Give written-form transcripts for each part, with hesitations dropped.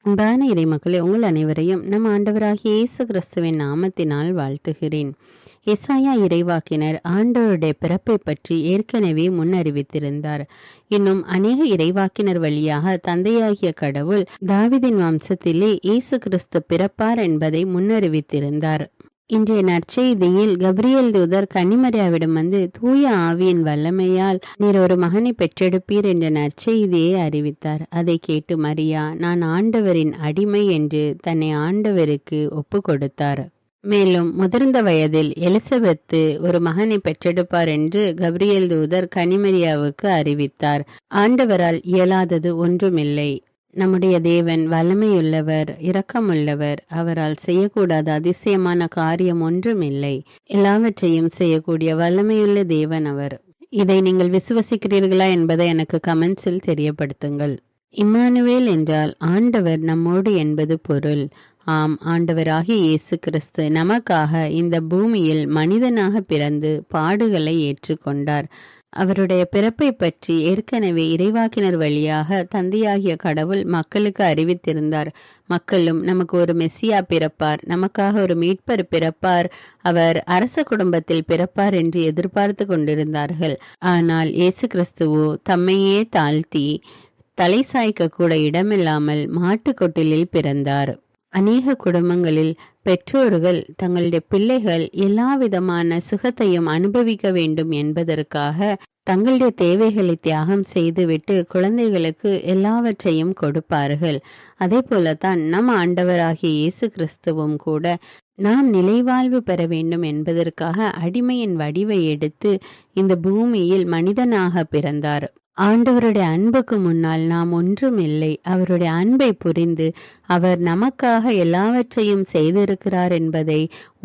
அன்பான இறைமக்களே, உங்கள் அனைவரையும் நம் ஆண்டவராகிய இயேசு கிறிஸ்துவின் நாமத்தினால் வாழ்த்துகிறேன். எசாயா இறைவாக்கினர் ஆண்டவருடைய பிறப்பை பற்றி ஏற்கனவே முன்னறிவித்திருந்தார். இன்னும் அநேக இறைவாக்கினர் வழியாக தந்தையாகிய கடவுள் தாவீதின் வம்சத்திலே இயேசு கிறிஸ்து பிறப்பார் என்பதை முன்னறிவித்திருந்தார். இன்றைய நற்செய்தியில் கபிரியேல் தூதர் கன்னிமரியாவிடம் வந்து தூய ஆவியின் வல்லமையால் நீர் ஒரு மகனை பெற்றெடுப்பீர் என்ற நற்செய்தியை அறிவித்தார். அதை கேட்டு மரியா, நான் ஆண்டவரின் அடிமை என்று தன்னை ஆண்டவருக்கு ஒப்பு கொடுத்தார். மேலும் முதிர்ந்த வயதில் எலிசபெத்து ஒரு மகனை பெற்றெடுப்பார் என்று கபிரியேல் தூதர் கன்னிமரியாவுக்கு அறிவித்தார். ஆண்டவரால் இயலாதது ஒன்றுமில்லை. நம்முடைய தேவன் வல்லமையுள்ளவர், இரக்கமுள்ளவர். அவரால் செய்யக்கூடாத அதிசயமான காரியம் ஒன்றும் இல்லை. எல்லாவற்றையும் செய்யக்கூடிய வல்லமையுள்ள தேவன் அவர். இதை நீங்கள் விசுவசிக்கிறீர்களா என்பதை எனக்கு கமெண்ட்ஸில் தெரியப்படுத்துங்கள். இம்மானுவேல் என்றால் ஆண்டவர் நம்மோடு என்பது பொருள். ஆம், ஆண்டவராகிய இயேசு கிறிஸ்து நமக்காக இந்த பூமியில் மனிதனாக பிறந்து பாடுகளை ஏற்றுக்கொண்டார். அவருடைய பிறப்பை பற்றி ஏற்கனவே இறைவாக்கினர் வழியாக தந்தையாகிய கடவுள் மக்களுக்கு அறிவித்திருந்தார். மக்களும் நமக்கு ஒரு மெஸ்ஸியா பிறப்பார், நமக்காக ஒரு மீட்பர் பிறப்பார், அவர் அரச குடும்பத்தில் பிறப்பார் என்று எதிர்பார்த்து கொண்டிருந்தார்கள். ஆனால் இயேசு கிறிஸ்துவோ தம்மையே தாழ்த்தி தலை சாய்க்க கூட இடமில்லாமல் மாட்டுக்கொட்டிலில் பிறந்தார். அநேக குடும்பங்களில் பெற்றோர்கள் தங்களுடைய பிள்ளைகள் எல்லா விதமான சுகத்தையும் அனுபவிக்க வேண்டும் என்பதற்காக தங்களுடைய தேவைகளை தியாகம் செய்துவிட்டு குழந்தைகளுக்கு எல்லாவற்றையும் கொடுப்பார்கள். அதே போலத்தான் நம் ஆண்டவராகிய இயேசு கிறிஸ்துவும் கூட நாம் நிலைவாழ்வு பெற வேண்டும் என்பதற்காக அடிமையின் வடிவை எடுத்து இந்த பூமியில் மனிதனாக பிறந்தார். ஆண்டவருடைய அன்புக்கு முன்னால் நாம் ஒன்றும் இல்லை. அவருடைய அன்பை புரிந்து அவர் நமக்காக எல்லாவற்றையும் செய்திருக்கிறார் என்பதை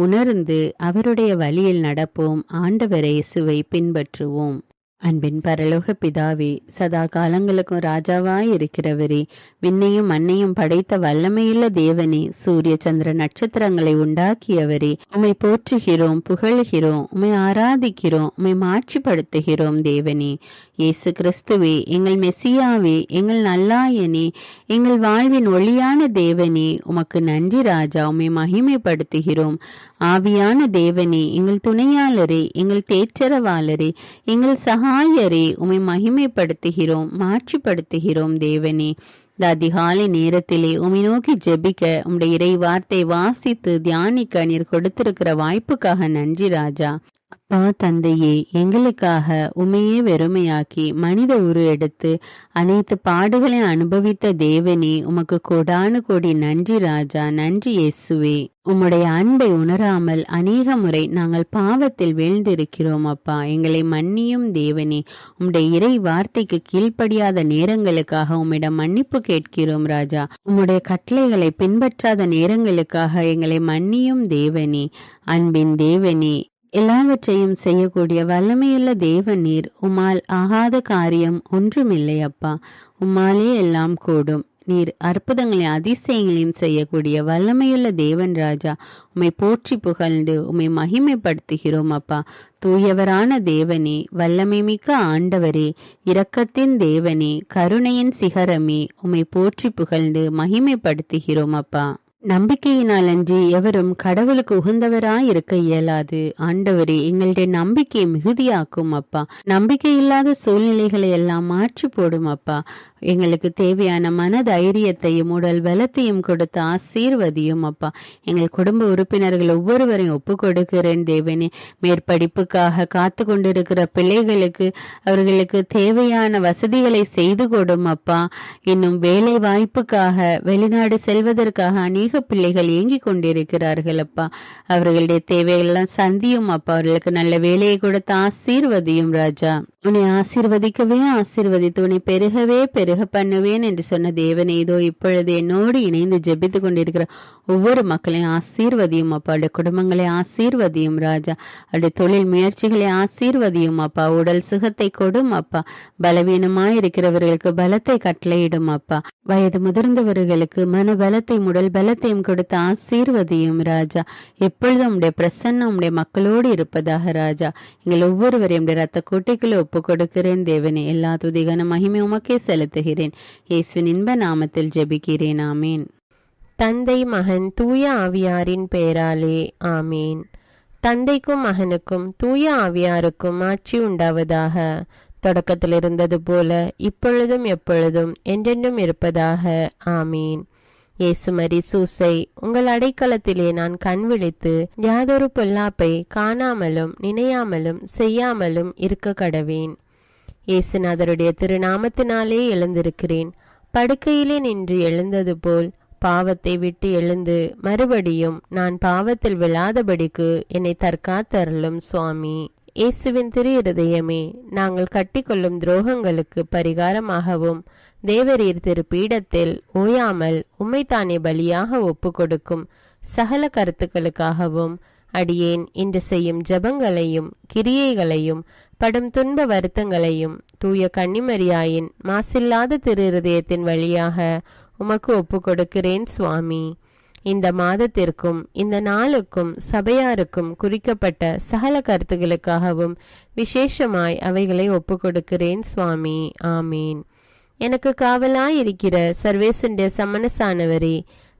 உணர்ந்து அவருடைய வழியில் நடப்போம். ஆண்டவர் இயேசுவை பின்பற்றுவோம். அன்பின் பரலோக பிதாவே, சதா காலங்களுக்கும் ராஜாவாய் இருக்கிறவரே, விண்ணையும் மண்ணையும் படைத்த வல்லமையுள்ள தேவனே, சூரிய சந்திர நட்சத்திரங்களை உண்டாக்கியவரே, உம்மை போற்றுகிறோம், புகழ்கிறோம், உம்மை ஆராதிக்கிறோம், உம்மை மாட்சிப்படுத்துகிறோம். தேவனே இயேசு கிறிஸ்துவே, எங்கள் மெசியாவே, எங்கள் நல்லாயனே, எங்கள் வாழ்வின் ஒளியான தேவனே, உமக்கு நன்றி ராஜா. உம்மை மகிமைப்படுத்துகிறோம். ஆவியான தேவனே, எங்கள் துணையாளரே, எங்கள் தேற்றரவாளரே, எங்கள் சகாயரே, உம்மை மகிமைப்படுத்துகிறோம், மாட்சிப்படுத்துகிறோம். தேவனே இந்த அதிகாலை நேரத்திலே உம்மை நோக்கி ஜெபிக்க, உம்முடைய இறை வார்த்தை வாசித்து தியானிக்க நீர் கொடுத்திருக்கிற வாய்ப்புக்காக நன்றி ராஜா. அப்பா தந்தையே, எங்களுக்காக உமையே வெறுமையாக்கி மனித உரு எடுத்து அனைத்து பாடுகளையும் அனுபவித்த தேவனே, உமக்கு கோடானு கோடி நன்றி ராஜா. நன்றி இயேசுவே. உம்முடைய அன்பை உணராமல் அநேக முறை நாங்கள் பாவத்தில் வீழ்ந்திருக்கிறோம். அப்பா, எங்களை மன்னியும் தேவனே. உம்முடைய இறை வார்த்தைக்கு கீழ்ப்படியாத நேரங்களுக்காக உம்மிடம் மன்னிப்பு கேட்கிறோம் ராஜா. உம்முடைய கட்டளைகளை பின்பற்றாத நேரங்களுக்காக எங்களை மன்னியும் தேவனே. அன்பின் தேவனே, எல்லாவற்றையும் செய்யக்கூடிய வல்லமையுள்ள தேவன் நீர். உம்மால் ஆகாத காரியம் ஒன்றுமில்லை அப்பா. உம்மாலே எல்லாம் கூடும். நீர் அற்புதங்களையும் அதிசயங்களையும் செய்யக்கூடிய வல்லமையுள்ள தேவன் ராஜா. உம்மை போற்றி புகழ்ந்து உம்மை மகிமைப்படுத்துகிறோம் அப்பா. தூயவரான தேவனே, வல்லமை மிக்க ஆண்டவரே, இரக்கத்தின் தேவனே, கருணையின் சிகரமே, உம்மை போற்றி புகழ்ந்து மகிமைப்படுத்துகிறோம் அப்பா. நம்பிக்கையினால் அன்றி எவரும் கடவுளுக்கு உகந்தவராய் இருக்க இயலாது. ஆண்டவரே, எங்களுடைய நம்பிக்கையை மிகுதியாக்கும் அப்பா. நம்பிக்கை இல்லாத சூழ்நிலைகளை எல்லாம் மாற்றி போடும் அப்பா. எங்களுக்கு தேவையான மன தைரியத்தையும் உடல் பலத்தையும் கொடுத்து ஆசீர்வதியும் அப்பா. எங்கள் குடும்ப உறுப்பினர்கள் ஒவ்வொருவரையும் ஒப்பு கொடுக்கிறேன் தேவனே. மேற்படிப்புக்காக காத்து கொண்டிருக்கிற பிள்ளைகளுக்கு அவர்களுக்கு தேவையான வசதிகளை செய்து கொடும் அப்பா. இன்னும் வேலை வாய்ப்புக்காக வெளிநாடு செல்வதற்காக அநேக பிள்ளைகள் ஏங்கி கொண்டிருக்கிறார்கள் அப்பா. அவர்களுடைய தேவைகள் எல்லாம் சந்தியும் அப்பா. அவர்களுக்கு நல்ல வேலையை கொடுத்து ஆசீர்வதியும் ராஜா. உன்னை ஆசீர்வதிக்கவே ஆசீர்வதித்து உன்னை பெருகவே பெருக பண்ணுவேன் என்று சொன்ன தேவனே, இதோ இப்பொழுது என்னோடு இணைந்து ஜெபித்து கொண்டிருக்கிற ஒவ்வொரு மக்களையும் ஆசீர்வதியும் அப்பா. அவருடைய குடும்பங்களை ஆசீர்வதியும் ராஜா. அவருடைய தொழில் முயற்சிகளை ஆசீர்வதியும் அப்பா. உடல் சுகத்தை கொடும் அப்பா. பலவீனமாய் இருக்கிறவர்களுக்கு பலத்தை கட்டளையிடும் அப்பா. வயது முதிர்ந்தவர்களுக்கு மன பலத்தையும் உடல் பலத்தையும் கொடுத்து ஆசீர்வதியும் ராஜா. எப்பொழுதும் உடைய பிரசன்னம் உடைய மக்களோடு இருப்பதாக ராஜா. எங்கள் ஒவ்வொருவரையும் ரத்த கோட்டைக்குள்ள ஒப்பு கொடுக்கிறேன். தேவனே, எல்லா துதிகன மகிமை உமக்கே செலுத்துகிறேன். இயேசுவின் இன்ப நாமத்தில் ஜெபிக்கிறேன். ஆமேன். தந்தை, மகன், தூய ஆவியாரின் பெயராலே ஆமேன். தந்தைக்கும் மகனுக்கும் தூய ஆவியாருக்கும் ஆட்சி உண்டாவதாக. தொடக்கத்தில் இருந்தது போல இப்பொழுதும் எப்பொழுதும் என்றென்றும் இருப்பதாக. ஆமீன். இயேசுமரி சூசை, உங்கள் அடைக்கலத்திலே நான் கண் விழித்து யாதொரு பொல்லாப்பை காணாமலும் நினையாமலும் செய்யாமலும் இருக்க கடவேன். இயேசுநாதருடைய திருநாமத்தினாலே எழுந்திருக்கிறேன். படுக்கையிலே நின்று எழுந்தது போல் பாவத்தை விட்டு எழுந்து மறுபடியும் நான் பாவத்தில் விழாதபடிக்கு என்னை தற்காத்தருளும் சுவாமி. இயேசுவின் திரு இருதயமே, நாங்கள் கட்டிக்கொள்ளும் துரோகங்களுக்கு பரிகாரமாகவும் தேவரீர் திரு பீடத்தில் ஓயாமல் உம்மைத்தானே பலியாக ஒப்பு கொடுக்கும் சகல கருத்துக்களுக்காகவும் அடியேன் இன்று செய்யும் ஜபங்களையும் கிரியைகளையும் படும் துன்ப வருத்தங்களையும் தூய கன்னிமரியாயின் மாசில்லாத திரு இருதயத்தின் வழியாக உமக்கு ஒப்பு கொடுக்கிறேன் சுவாமி. இந்த மாதத்திற்கும் இந்த நாளுக்கும் சபையாருக்கும் குறிக்கப்பட்ட சகல கருத்துகளுக்காகவும் விசேஷமாய் அவைகளை ஒப்பு கொடுக்கிறேன் சுவாமி. ஆமீன். எனக்கு காவலாயிருக்கிற சர்வேசுடைய சமனசானவரே,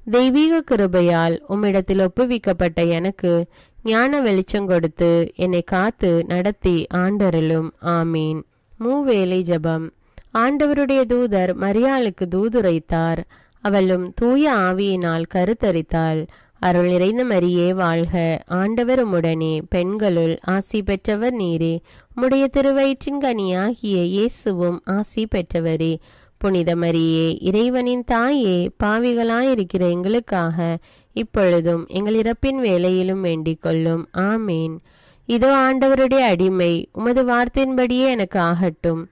தெய்வீக கிருபையால் உம்மிடத்தில் ஒப்புவிக்கப்பட்ட எனக்கு ஞான வெளிச்சம் கொடுத்து என்னை காத்து நடத்தி ஆண்டருளும். ஆமீன். மூவேளை ஜபம். ஆண்டவருடைய தூதர் மரியாளுக்கு தூதுரைத்தார். அவளும் தூய ஆவியினால் கருத்தரித்தாள். அருள் நிறைந்த மரியே வாழ்க, ஆண்டவர் உம்முடனே, பெண்களுள் ஆசி பெற்றவர் நீரே. உம்முடைய திருவயிற்றின் கனியாகிய இயேசுவும் ஆசி பெற்றவரே. புனித மரியே, இறைவனின் தாயே, பாவிகளாயிருக்கிற எங்களுக்காக இப்பொழுதும் எங்கள் இறப்பின் வேளையிலும் வேண்டிக் கொள்ளும். ஆமேன். இதோ ஆண்டவருடைய அடிமை, உமது வார்த்தையின்படியே எனக்கு ஆகட்டும்.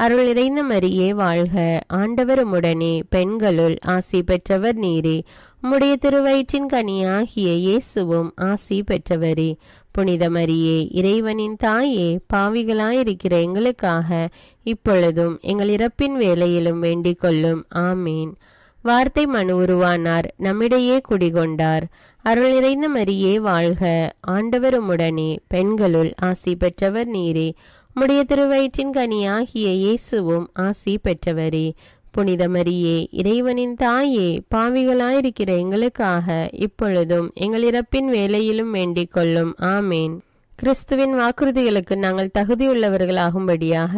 அருள் நிறைந்த மரியே வாழ்க, ஆண்டவர் உம்முடனே, பெண்களுள் ஆசி பெற்றவர் நீரே. உம்முடைய திருவயிற்றின் கனியாகிய இயேசுவும் ஆசி பெற்றவரே. புனித மரியே, இறைவனின் தாயே, பாவிகளாயிருக்கிற எங்களுக்காக இப்பொழுதும் எங்கள் இறப்பின் வேளையிலும் வேண்டிக் கொள்ளும். ஆமேன். வார்த்தை மனு உருவானார், நம்மிடையே குடிகொண்டார். அருள் நிறைந்த மரியே வாழ்க, ஆண்டவர் உம்முடனே, பெண்களுள் ஆசி பெற்றவர் நீரே. உம்முடைய திருவயிற்றின் கனியாகிய இயேசுவும் ஆசி பெற்றவரே. புனித மரியே, இறைவனின் தாயே, பாவிகளாயிருக்கிற எங்களுக்காக இப்பொழுதும் எங்கள் இறப்பின் வேளையிலும் வேண்டிக் கொள்ளும். ஆமேன். கிறிஸ்துவின் வாக்குறுதிகளுக்கு நாங்கள் தகுதியுள்ளவர்களாகும்படியாக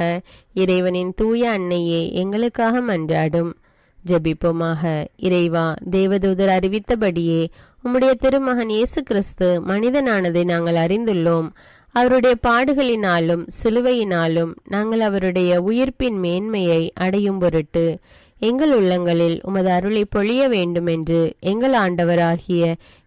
இறைவனின் தூய அன்னையே எங்களுக்காக மன்றாடும். ஜெபிப்போமாக. இறைவா, தேவதூதர் அறிவித்தபடியே உம்முடைய திருமகன் இயேசு கிறிஸ்து மனிதனானதை நாங்கள் அறிந்துள்ளோம். அவருடைய பாடுகளினாலும் சிலுவையினாலும் நாங்கள் அவருடைய உயிர்ப்பின் மேன்மையை அடையும் பொருட்டு எங்கள் உள்ளங்களில் உமது அருளை பொழிய வேண்டுமென்று எங்கள் ஆண்டவராகிய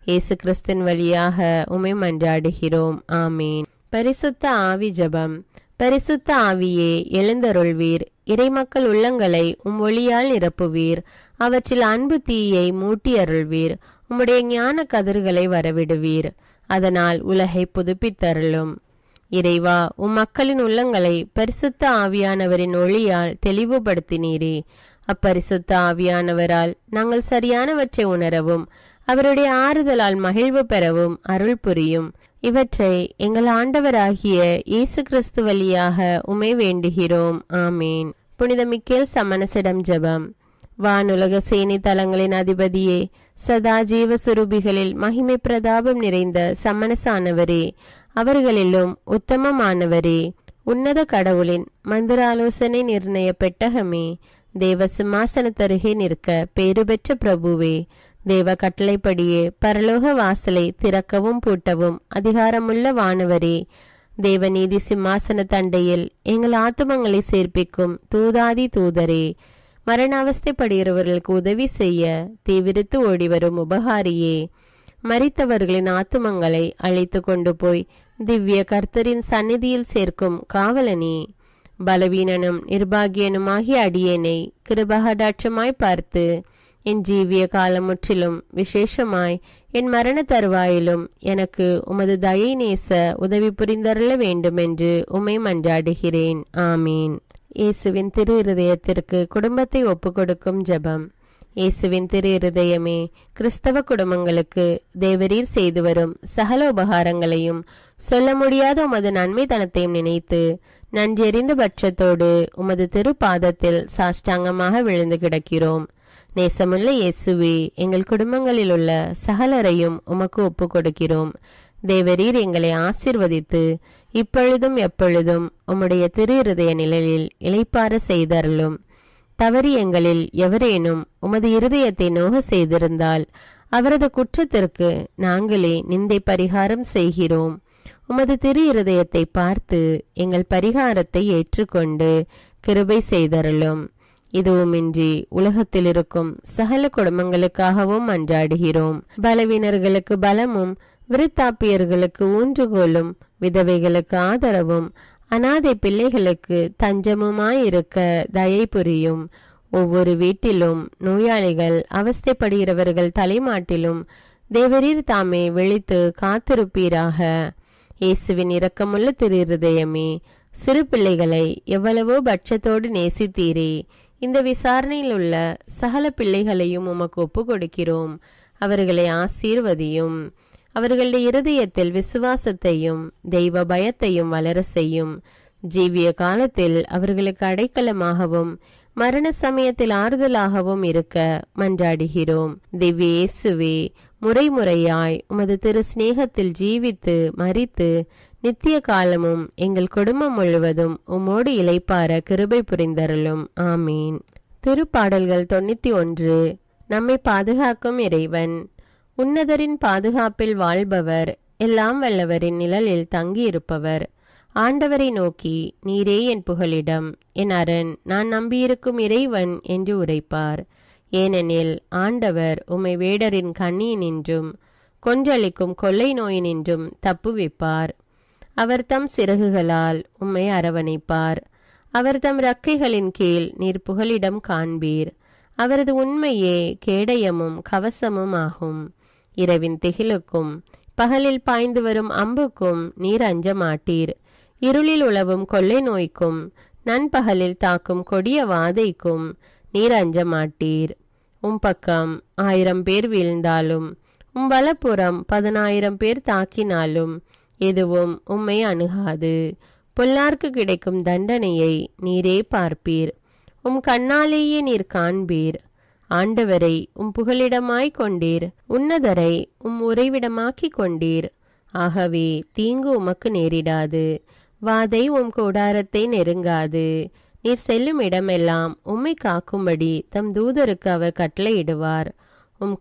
இயேசு கிறிஸ்தின் வழியாக உம்மை மன்றாடுகிறோம். ஆமீன். பரிசுத்த ஆவி ஜபம். பரிசுத்த ஆவியே, எழுந்தருள்வீர். இறைமக்கள் உள்ளங்களை ஒளியால் நிரப்புவீர். அவற்றில் அன்பு தீயை மூட்டி அருள்வீர். உம்முடைய ஞான கதிர்களை வரவிடுவீர். அதனால் உலகை புதுப்பித்தருளும். இறைவா, மக்களின் உள்ளங்களை பரிசுத்த ஆவியானவரின் ஒளியால் தெளிவுபடுத்தினீரே. அப்பரிசுத்த ஆவியானவரால் நாங்கள் சரியானவற்றை உணரவும் அவருடைய ஆறுதலால் மகிழ்வு பெறவும் அருள் புரியும். இவற்றை எங்கள் ஆண்டவராகிய இயேசு கிறிஸ்து வழியாக உம்மை வேண்டுகிறோம். ஆமேன். புனித மிக்கேல் சமணசிடம் ஜெபம். வானுலக சேனை தலங்களின் அதிபதியே, சதா ஜீவ சுரூபிகளில் மகிமை பிரதாபம் நிறைந்த சமணசானவரே, அவர்களிலும் உத்தமமானவரே, உன்னத கடவுளின் மந்திராலோசனை நிர்ணய பெட்டகமே, தேவ சிம்மாசனத்தருகே நிற்க பேறு பெற்ற பிரபுவே, தேவ கட்டளைப்படியே பரலோக வாசலை திறக்கவும் பூட்டவும் அதிகாரமுள்ள வானவரே, தேவநீதி சிம்மாசன தண்டையில் எங்கள் ஆத்துமங்களை சேர்ப்பிக்கும் தூதாதி தூதரே, மரண அவஸ்தைப்படுகிறவர்களுக்கு உதவி செய்ய தீவிரித்து ஓடிவரும் உபகாரியே, மரித்தவர்களின் ஆத்துமங்களை அழைத்து கொண்டு போய் திவ்ய கர்த்தரின் சந்நிதியில் சேர்க்கும் காவலனே, பலவீனனும் நிர்பாகியனுமாகிய அடியேனை கிருபகடாட்சமாய் பார்த்து என் ஜீவிய காலம் முற்றிலும் விசேஷமாய் என் மரண தருவாயிலும் எனக்கு உமது தயை நேச உதவி புரிந்தருள வேண்டுமென்று உம்மை மன்றாடுகிறேன். ஆமீன். இயேசுவின் திரு இருதயத்திற்கு குடும்பத்தை ஒப்பு கொடுக்கும் ஜெபம். இயேசுவின் திரு இருதயமே, கிறிஸ்தவ குடும்பங்களுக்கு தேவரீர் செய்து வரும் சகல உபகாரங்களையும் சொல்ல முடியாத உமது நன்மைத்தனத்தையும் நினைத்து நன்றெறிந்த பட்சத்தோடு உமது திருப்பாதத்தில் சாஷ்டாங்கமாக விழுந்து கிடக்கிறோம். நேசமுள்ள இயேசுவே, எங்கள் குடும்பங்களில் உள்ள சகலரையும் உமக்கு ஒப்பு கொடுக்கிறோம். தேவரீர் எங்களை ஆசீர்வதித்து இப்பொழுதும் எப்பொழுதும் உம்முடைய திரு இருதய நிழலில் இளைப்பாற செய்தருளும். தவறி எங்களில் எவரேனும் உமது இருதயத்தை நோக செய்திருந்தால் அவரது குற்றத்திற்கு நாங்களே நிந்தை பரிகாரம் செய்கிறோம். உமது திரு இருதயத்தை பார்த்து எங்கள் பரிகாரத்தை ஏற்றுக்கொண்டு கிருபை செய்தருளும். இதுவுமின்றி உலகத்தில் இருக்கும் சகல குடும்பங்களுக்காகவும் மன்றாடுகிறோம். பலவீனர்களுக்கு பலமும், விருத்தாப்பியர்களுக்கு ஊன்றுகோலும், விதவைகளுக்கு ஆதரவும், அனாதை பிள்ளைகளுக்கு தஞ்சமுமாயிருக்க தயை புரியும். ஒவ்வொரு வீட்டிலும் நோயாளிகள், அவஸ்தைப்படுகிறவர்கள் தலைமாட்டிலும் தேவரீர் தாமே விழித்து காத்திருப்பீராக. இயேசுவின் இரக்கமுள்ள திரு இருதயமே, சிறு பிள்ளைகளை எவ்வளவோ பட்சத்தோடு நேசித்தீரே. இந்த விசாரணையில் உள்ள சகல பிள்ளைகளையும் உமக்கு ஒப்பு கொடுக்கிறோம். அவர்களை ஆசீர்வதியும். அவர்களுடைய இருதயத்தில் விசுவாசத்தையும் தெய்வ பயத்தையும் வளர செய்யும். ஜீவிய காலத்தில் அவர்களுக்கு அடைக்கலமாகவும் மரண சமயத்தில் ஆறுதலாகவும் இருக்க மன்றாடுகிறோம். திவ்ய இயேசுவே, முறைமுறையாய் உமது திரு சிநேகத்தில் ஜீவித்து மரித்து நித்திய காலமும் எங்கள் குடும்பம் முழுவதும் உம்மோடு இளைப்பார கிருபை புரிந்தருளும். ஆமீன். திருப்பாடல்கள் 91. நம்மை பாதுகாக்கும் இறைவன். உன்னதரின் பாதுகாப்பில் வாழ்பவர், எல்லாம் வல்லவரின் நிழலில் தங்கியிருப்பவர். ஆண்டவரை நோக்கி, நீரே என் புகலிடம், என் அரண், நான் நம்பியிருக்கும் இறைவன் என்று உரைப்பார். ஏனெனில் ஆண்டவர் உம்மை வேடரின் கண்ணியினின்றும் கொன்றளிக்கும் கொள்ளை நோயினின்றும் தப்புவிப்பார். அவர் தம் சிறகுகளால் உம்மை அரவணைப்பார். அவர் தம் இறக்கைகளின் கீழ் நீர் புகலிடம் காண்பீர். அவரது உண்மையே கேடயமும் கவசமும் ஆகும். இரவின் திகிலுக்கும் பகலில் பாய்ந்து வரும் அம்புக்கும் நீர் அஞ்ச மாட்டீர். இருளில் உலவும் கொள்ளை நோய்க்கும் நண்பகலில் தாக்கும் கொடிய வாதைக்கும் நீர் அஞ்ச மாட்டீர். பக்கம் 1000 பேர் வீழ்ந்தாலும் வலப்புறம் 10,000 பேர் தாக்கினாலும் எதுவும் உம்மை அணுகாது. பொல்லார்க்கு கிடைக்கும் தண்டனையை நீரே பார்ப்பீர். கண்ணாலேயே நீர் காண்பீர். ஆண்டவரை புகலிடமாய் கொண்டீர். உன்னதரை உறைவிடமாக்கி கொண்டீர். ஆகவே தீங்கு உமக்கு நேரிடாது. வாதை கூடாரத்தை நெருங்காது. நீர் செல்லும் இடமெல்லாம் உம்மை காக்கும்படி தம் தூதருக்கு அவர் கட்டளையிடுவார்.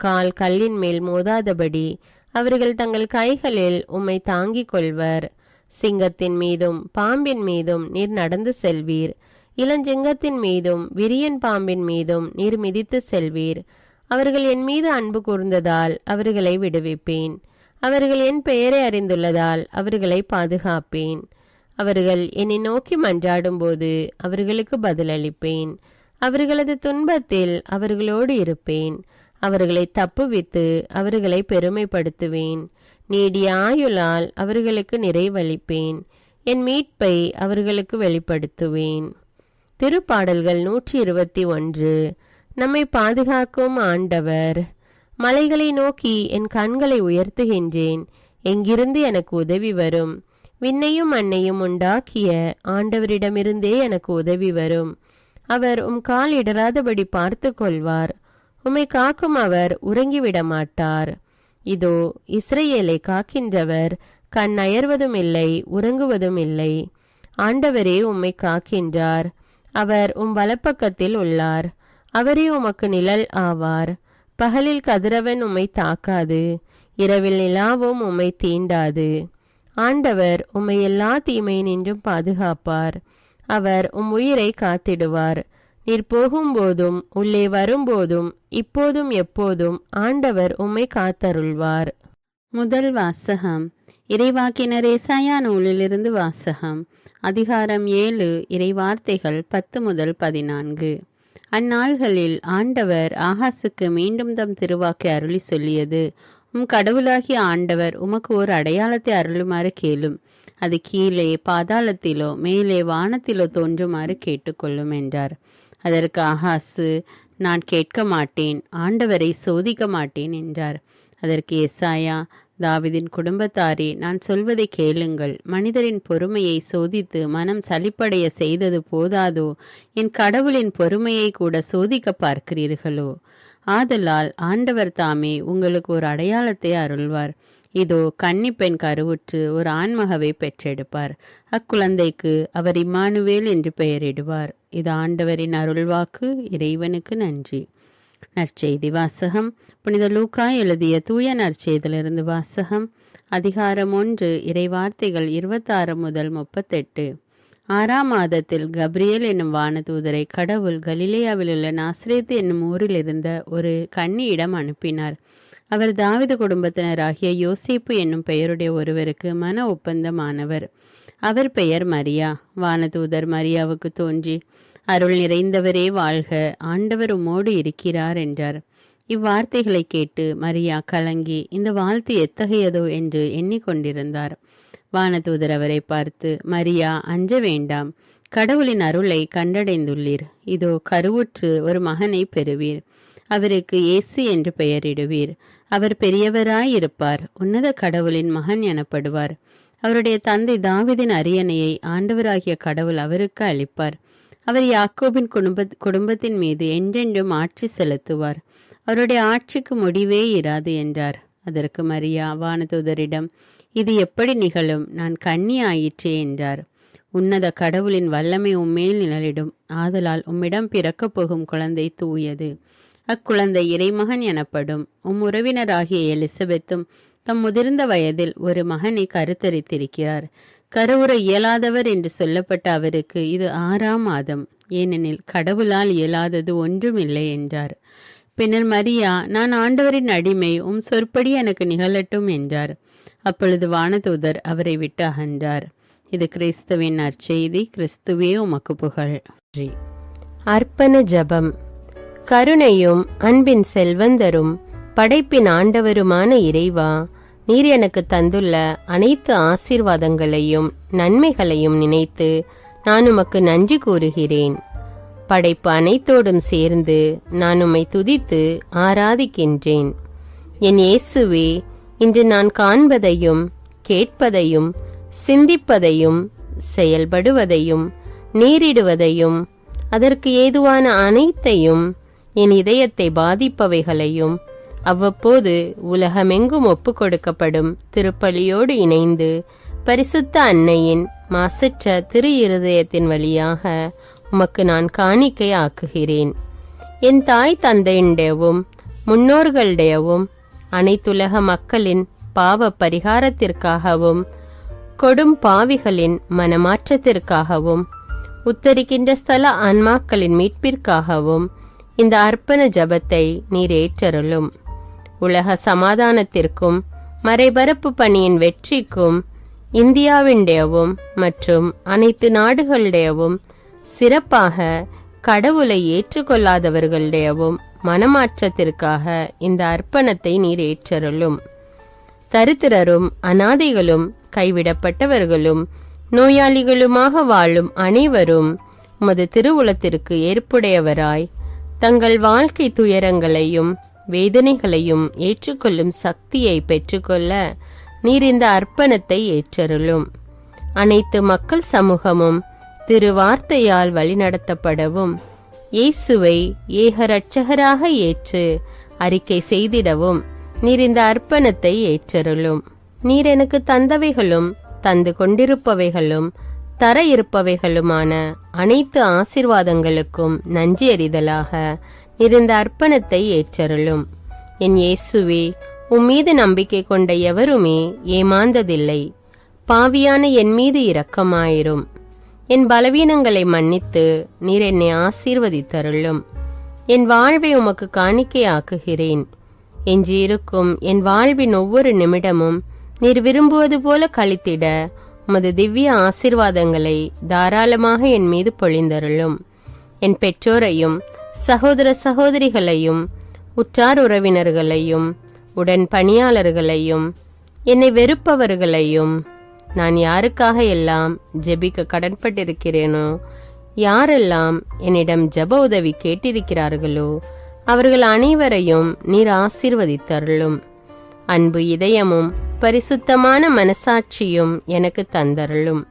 கால் கல்லின் மேல் மோதாதபடி அவர்கள் தங்கள் கைகளில் உம்மை தாங்கிக் கொள்வர். சிங்கத்தின் மீதும் பாம்பின் மீதும் நீர் நடந்து செல்வீர். இளஞ்சிங்கத்தின் மீதும் விரியன் பாம்பின் மீதும் நீர் மிதித்து செல்வீர். அவர்கள் என் மீது அன்பு கூர்ந்ததால் அவர்களை விடுவிப்பேன். அவர்கள் என் பெயரை அறிந்துள்ளதால் அவர்களை பாதுகாப்பேன். அவர்கள் என்னை நோக்கி மன்றாடும் போது அவர்களுக்கு பதிலளிப்பேன். அவர்களது துன்பத்தில் அவர்களோடு இருப்பேன். அவர்களை தப்புவித்து அவர்களை பெருமைப்படுத்துவேன். நீடிய ஆயுளால் அவர்களுக்கு நிறைவளிப்பேன். என் மீட்பை அவர்களுக்கு வெளிப்படுத்துவேன். திருப்பாடல்கள் 121. நம்மை பாதுகாக்கும் ஆண்டவர். மலைகளை நோக்கி என் கண்களை உயர்த்துகின்றேன். எங்கிருந்து எனக்கு உதவி வரும்? விண்ணையும் மண்ணையும் உண்டாக்கிய ஆண்டவரிடமிருந்தே எனக்கு உதவி வரும். அவர் கால் இடராதபடி பார்த்து கொள்வார். உம்மை காக்கும் அவர் உறங்கிவிட மாட்டார். இதோ இஸ்ரவேலை காக்கின்றவர் கண் அயர்வதும் இல்லை, உறங்குவதும் இல்லை. ஆண்டவரே உம்மை காக்கின்றார். அவர் வலப்பக்கத்தில் உள்ளார். அவரே உமக்கு நிழல் ஆவார். பகலில் கதிரவன் உம்மை தாக்காது, இரவில் நிலாவும் உம்மை தீண்டாது. ஆண்டவர் உம்மை எல்லா தீமையினின்றும் பாதுகாப்பார். அவர் உயிரை காத்திடுவார். நீர் போகும்போதும் உள்ளே வரும்போதும் இப்போதும் எப்போதும் ஆண்டவர் உம்மை காத்தருள்வார். முதல் வாசகம். இறைவாக்கினர் ஏசாயா நூலிலிருந்து வாசகம். அதிகாரம் 7. இறைவார்த்தைகள் 10 முதல் 14. அந்நாள்களில் ஆண்டவர் ஆகாசுக்கு மீண்டும் தம் திருவாக்கை அருளி சொல்லியது: கடவுளாகிய ஆண்டவர் உமக்கு ஒரு அடையாளத்தை அருளுமாறு கேளும். அது கீழே பாதாளத்திலோ மேலே வானத்திலோ தோன்றுமாறு கேட்டுக்கொள்ளும் என்றார். அதற்கு ஆகாசு, நான் கேட்க மாட்டேன், ஆண்டவரை சோதிக்க மாட்டேன் என்றார். அதற்கு ஏசாயா, தாவீதின் குடும்பத்தாரே, நான் சொல்வதை கேளுங்கள். மனிதரின் பொறுமையை சோதித்து மனம் சலிப்படைய செய்தது போதாதோ, என் கடவுளின் பொறுமையை கூட சோதிக்க பார்க்கிறீர்களோ? ஆதலால் ஆண்டவர் தாமே உங்களுக்கு ஒரு அடையாளத்தை அருள்வார். இதோ, கன்னிப்பெண் கருவுற்று ஒரு ஆண்மகவை பெற்றெடுப்பார். அக்குழந்தைக்கு அவர் இம்மானுவேல் என்று பெயரிடுவார். இது ஆண்டவரின் அருள்வாக்கு. இறைவனுக்கு நன்றி. நற்செய்தி வாசகம். புனித லூக்கா எழுதிய தூய நற்செய்தியிலிருந்து வாசகம். அதிகாரம் 1, இறைவார்த்தைகள் 26 முதல் 38. 6ஆம் மாதத்தில் கப்ரியேல் என்னும் வானதூதரை கடவுள் கலிலேயாவில் உள்ள நாசரேத்து என்னும் ஊரில் இருந்த ஒரு கன்னியிடம் அனுப்பினார். அவர் தாவீது குடும்பத்தினராகிய யோசேப்பு என்னும் பெயருடைய ஒருவருக்கு மன ஒப்பந்தமானவர். அவர் பெயர் மரியா. வானதூதர் மரியாவுக்கு தோன்றி, அருள் நிறைந்தவரே வாழ்க, ஆண்டவர் உம்மோடு இருக்கிறார் என்றார். இவ்வார்த்தைகளை கேட்டு மரியா கலங்கி இந்த வாழ்த்து எத்தகையதோ என்று எண்ணிக்கொண்டிருந்தார். வானதூதர் அவரை பார்த்து, மரியா, அஞ்ச வேண்டாம், கடவுளின் அருளை கண்டடைந்துள்ளீர். இதோ, கருவுற்று ஒரு மகனை பெறுவீர். அவருக்கு இயேசு என்று பெயரிடுவீர். அவர் பெரியவராயிருப்பார், உன்னத கடவுளின் மகன் எனப்படுவார். அவருடைய தந்தை தாவீதின் அரியணையை ஆண்டவராகிய கடவுள் அவருக்கு அளிப்பார். அவர் யாக்கோபின் குடும்பத்தின் மீது என்றென்றும் ஆட்சி செலுத்துவார். அவருடைய ஆட்சிக்கு முடிவே இராது என்றார். அதற்கு மரியா வானதூதரிடம், இது எப்படி நிகழும்? நான் கன்னி ஆயிற்றே என்றார். உன்னத கடவுளின் வல்லமை உம்மேல் நிழலிடும். ஆதலால் உம்மிடம் பிறக்கப் போகும் குழந்தை தூயது. அக்குழந்தை இறைமகன் எனப்படும். உறவினராகிய எலிசபெத்தும் தம் முதிர்ந்த வயதில் ஒரு மகனை கருத்தரித்திருக்கிறார். கருவுற இயலாதவர் என்று சொல்லப்பட்ட அவருக்கு இது 6ஆம் மாதம். ஏனெனில் கடவுளால் இயலாதது ஒன்றுமில்லை என்றார். பின்னர் மரியா, நான் ஆண்டவரின் அடிமை, உம் சொற்படி எனக்கு நிகழட்டும் என்றார். அப்பொழுது வானதூதர் அவரை விட்டு அகன்றார். இது கிறிஸ்துவின் நற்செய்தி. கிறிஸ்துவே உமக்கு புகழ். அர்ப்பண ஜெபம். கருணையும் அன்பின் செல்வந்தரும் படைப்பின் ஆண்டவருமான இறைவா, நீர் எனக்கு தந்துள்ள அனைத்து ஆசீர்வாதங்களையும் நன்மைகளையும் நினைத்து நான் உமக்கு நன்றி கூறுகிறேன். படைப்பு அனைத்தோடும் சேர்ந்து நான் உம்மை துதித்து ஆராதிக்கின்றேன். என் இயேசுவே, இன்று நான் காண்பதையும் கேட்பதையும் சிந்திப்பதையும் செயல்படுவதையும் நேரிடுவதையும் அதற்கு ஏதுவான அனைத்தையும் என் இதயத்தை பாதிப்பவைகளையும் அவ்வப்போது உலகமெங்கும் ஒப்பு கொடுக்கப்படும் திருப்பலியோடு இணைந்து பரிசுத்த அன்னையின் மாசற்ற திரு இருதயத்தின் வழியாக உமக்கு நான் காணிக்கை ஆக்குகிறேன். என் தாய் தந்தையுடையவும் முன்னோர்களுடையவும் அனைத்துலக மக்களின் பாவ பரிகாரத்திற்காகவும் கொடும் பாவிகளின் மனமாற்றத்திற்காகவும் உத்தரிக்கின்ற ஸ்தல ஆன்மாக்களின் மீட்பிற்காகவும் இந்த அர்ப்பண ஜபத்தை நீர் ஏற்றருளும். உலக சமாதானத்திற்கும் மறைபரப்பு பணியின் வெற்றிக்கும் இந்தியாவின்டையவும் மற்றும் அனைத்து நாடுகளுடையவும் சிறப்பாக கடவுளை ஏற்றுக்கொள்ளாதவர்களுடையவும் மனமாற்றத்திற்காக இந்த அர்ப்பணத்தை நீர் ஏற்றருளும். தரித்திரரும் அனாதைகளும் கைவிடப்பட்டவர்களும் நோயாளிகளுமாக வாழும் அனைவரும் உமது திருவுளத்திற்கு ஏற்புடையவராய் தங்கள் வாழ்க்கை துயரங்களையும் வேதனைகளையும் ஏற்றுக்கொள்ளும் சக்தியை பெற்றுக்கொள்ள நீர் இந்த அர்ப்பணத்தை ஏற்றருளும். அனைத்து மக்கள் சமூகமும் திருவார்த்தையால் வழிநடத்தப்படவும் இயேசுவை ஏக இரட்சகராக ஏற்று அறிக்கை செய்திடவும் நீர் இந்த அர்ப்பணத்தை ஏற்றருளும். நீர் எனக்கு தந்தவைகளும் தந்து கொண்டிருப்பவைகளும் தர இருப்பவைகளுமான அனைத்து ஆசீர்வாதங்களுக்கும் நன்றி அறிதலாக நீர் இந்த அர்ப்பணத்தை ஏற்றருளும். என் இயேசுவே, உம்மீது நம்பிக்கை கொண்ட எவருமே ஏமாந்ததில்லை. பாவியான என் மீது இரக்கமாயிரும். என் பலவீனங்களை மன்னித்து நீர் என்னை ஆசீர்வதித்தருளும். என் வாழ்வை உமக்கு காணிக்கையாக்குகிறேன். எஞ்சியிருக்கும் என் வாழ்வின் ஒவ்வொரு நிமிடமும் நீர் விரும்புவது போல கழித்திட உமது திவ்ய ஆசீர்வாதங்களை தாராளமாக என் மீது பொழிந்தருளும். என் பெற்றோரையும் சகோதர சகோதரிகளையும் உற்றார் உறவினர்களையும் உடன் பணியாளர்களையும் என்னை வெறுப்பவர்களையும் நான் யாருக்காக எல்லாம் ஜெபிக்க கடன்பட்டிருக்கிறேனோ, யாரெல்லாம் என்னிடம் ஜெப உதவி கேட்டிருக்கிறார்களோ அவர்கள் அனைவரையும் நீர் ஆசீர்வதித்தருளும். அன்பு இதயமும் பரிசுத்தமான மனசாட்சியும் எனக்கு தந்தருளும்.